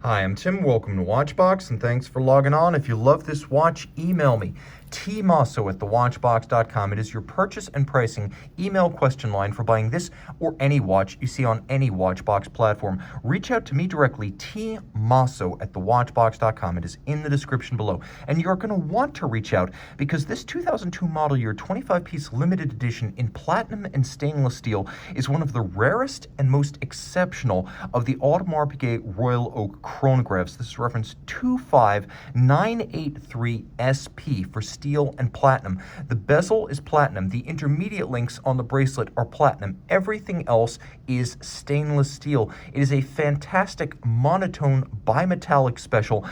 Hi, I'm Tim. Welcome to Watchbox, and thanks for logging on. If you love this watch, email me, tmosso@thewatchbox.com. It is your purchase and pricing email question line for buying this or any watch you see on any Watchbox platform. Reach out to me directly, tmosso@thewatchbox.com. It is in the description below. And you're going to want to reach out because this 2002 model year 25-piece limited edition in platinum and stainless steel is one of the rarest and most exceptional of the Audemars Piguet Royal Oak chronographs. This is reference 25983SP for steel and platinum. The bezel is platinum. The intermediate links on the bracelet are platinum. Everything else is stainless steel. It is a fantastic monotone bimetallic special.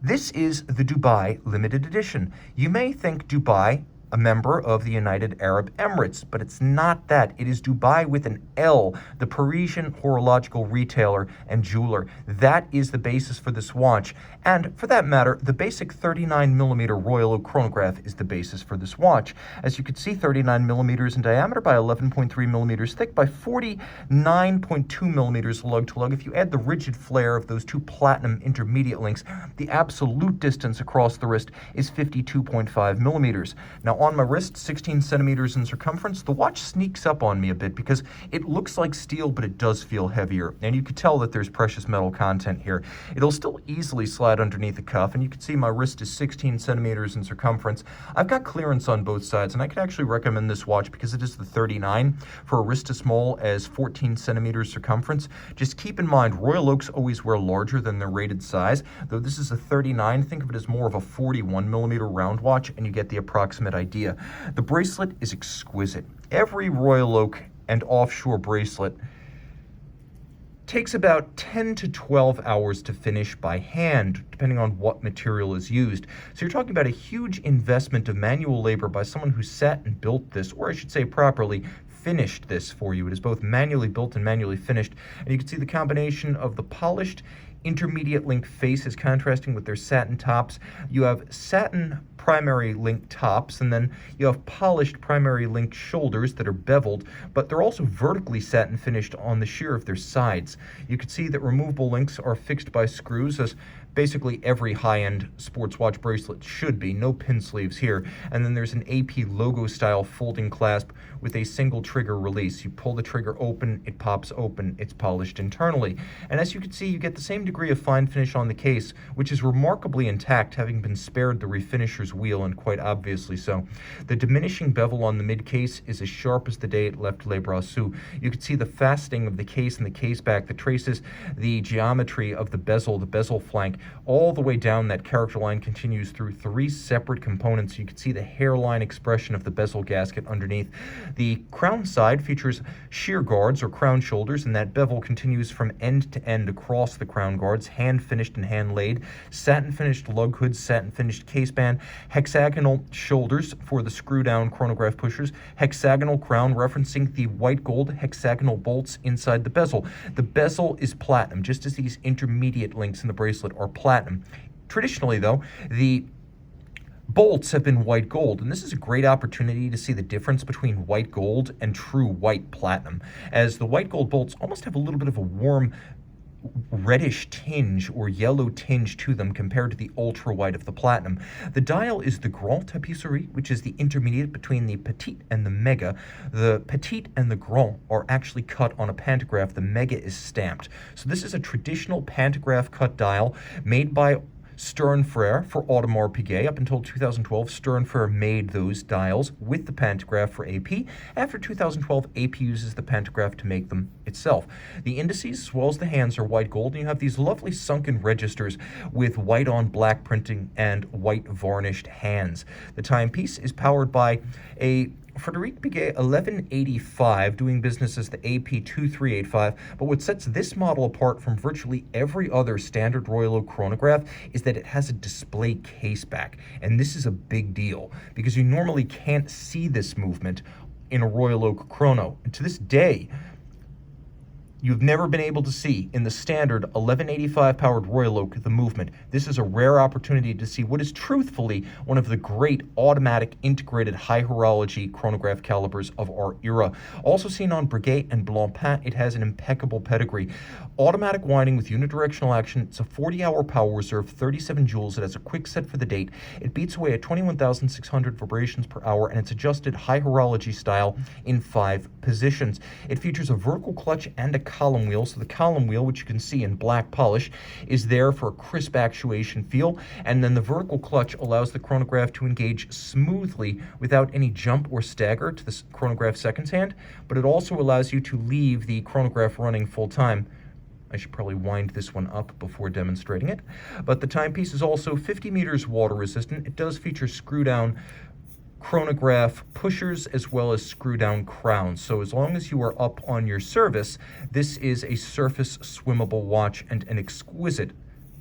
This is the Dubai limited edition. You may think Dubai a member of the United Arab Emirates, but it's not that. It is Dubai with an L, the Parisian horological retailer and jeweler. That is the basis for this watch. And for that matter, the basic 39mm Royal Oak chronograph is the basis for this watch. As you can see, 39mm in diameter by 11.3mm thick by 49.2mm lug-to-lug. If you add the rigid flare of those two platinum intermediate links, the absolute distance across the wrist is 52.5mm. Now, on my wrist, 16 centimeters in circumference, the watch sneaks up on me a bit because it looks like steel, but it does feel heavier. And you can tell that there's precious metal content here. It'll still easily slide underneath the cuff, and you can see my wrist is 16 centimeters in circumference. I've got clearance on both sides, and I can actually recommend this watch because it is the 39 for a wrist as small as 14 centimeters circumference. Just keep in mind, Royal Oaks always wear larger than their rated size. Though this is a 39, think of it as more of a 41mm round watch, and you get the approximate idea. The bracelet is exquisite. Every Royal Oak and offshore bracelet takes about 10 to 12 hours to finish by hand, depending on what material is used. So you're talking about a huge investment of manual labor by someone who sat and built this, or I should say properly, finished this for you. It is both manually built and manually finished. And you can see the combination of the polished intermediate link faces contrasting with their satin tops. You have satin primary link tops, and then you have polished primary link shoulders that are beveled, but they're also vertically satin finished on the sheer of their sides. You can see that removable links are fixed by screws, as basically every high-end sports watch bracelet should be. No pin sleeves here. And then there's an AP logo style folding clasp with a single trigger release. You pull the trigger open, it pops open, it's polished internally. And as you can see, you get the same degree of fine finish on the case, which is remarkably intact, having been spared the refinisher's wheel, and quite obviously so. The diminishing bevel on the mid case is as sharp as the day it left Les Brassus. You can see the faceting of the case and the case back that traces the geometry of the bezel flank, all the way down. That character line continues through three separate components. You can see the hairline expression of the bezel gasket underneath. The crown side features shear guards or crown shoulders, and that bevel continues from end to end across the crown guards, hand finished and hand laid. Satin finished lug hoods, satin finished case band, hexagonal shoulders for the screw down chronograph pushers, hexagonal crown referencing the white gold hexagonal bolts inside the bezel. The bezel is platinum, just as these intermediate links in the bracelet are platinum. Traditionally, though, the bolts have been white gold, and this is a great opportunity to see the difference between white gold and true white platinum, as the white gold bolts almost have a little bit of a warm reddish tinge or yellow tinge to them compared to the ultra white of the platinum. The dial is the Grand Tapisserie, which is the intermediate between the Petite and the Mega. The Petite and the Grand are actually cut on a pantograph. The Mega is stamped. So this is a traditional pantograph cut dial made by Stern Frere for Audemars Piguet. Up until 2012, Stern Frere made those dials with the pantograph for AP. After 2012, AP uses the pantograph to make them itself. The indices, as well as the hands, are white gold, and you have these lovely sunken registers with white on black printing and white varnished hands. The timepiece is powered by a Frederic Piguet 1185, doing business as the AP 2385, but what sets this model apart from virtually every other standard Royal Oak chronograph is that it has a display case back, and this is a big deal because you normally can't see this movement in a Royal Oak chrono. And to this day, You've never been able to see in the standard 1185 powered Royal Oak the movement. This is a rare opportunity to see what is truthfully one of the great automatic integrated high horology chronograph calibers of our era. Also seen on Piguet and Blancpain, it has an impeccable pedigree. Automatic winding with unidirectional action. It's a 40-hour power reserve, 37 joules. It has a quick set for the date. It beats away at 21,600 vibrations per hour, and it's adjusted high horology style in 5 positions. It features a vertical clutch and a column wheel. So the column wheel, which you can see in black polish, is there for a crisp actuation feel, and then the vertical clutch allows the chronograph to engage smoothly without any jump or stagger to the chronograph seconds hand, but it also allows you to leave the chronograph running full time. I should probably wind this one up before demonstrating it. But the timepiece is also 50 meters water resistant. It does feature screw down chronograph pushers as well as screw down crowns. So as long as you are up on your service, this is a surface swimmable watch and an exquisite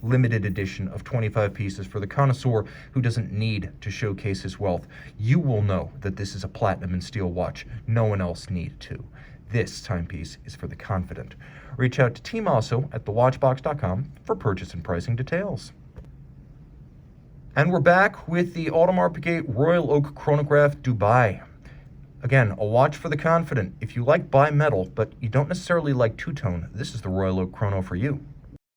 limited edition of 25 pieces for the connoisseur who doesn't need to showcase his wealth. You will know that this is a platinum and steel watch. No one else needed to. This timepiece is for the confident. Reach out to Tim Mosso at thewatchbox.com for purchase and pricing details. And we're back with the Audemars Piguet Royal Oak Chronograph Dubai. Again, a watch for the confident. If you like bimetal, but you don't necessarily like two-tone, this is the Royal Oak Chrono for you.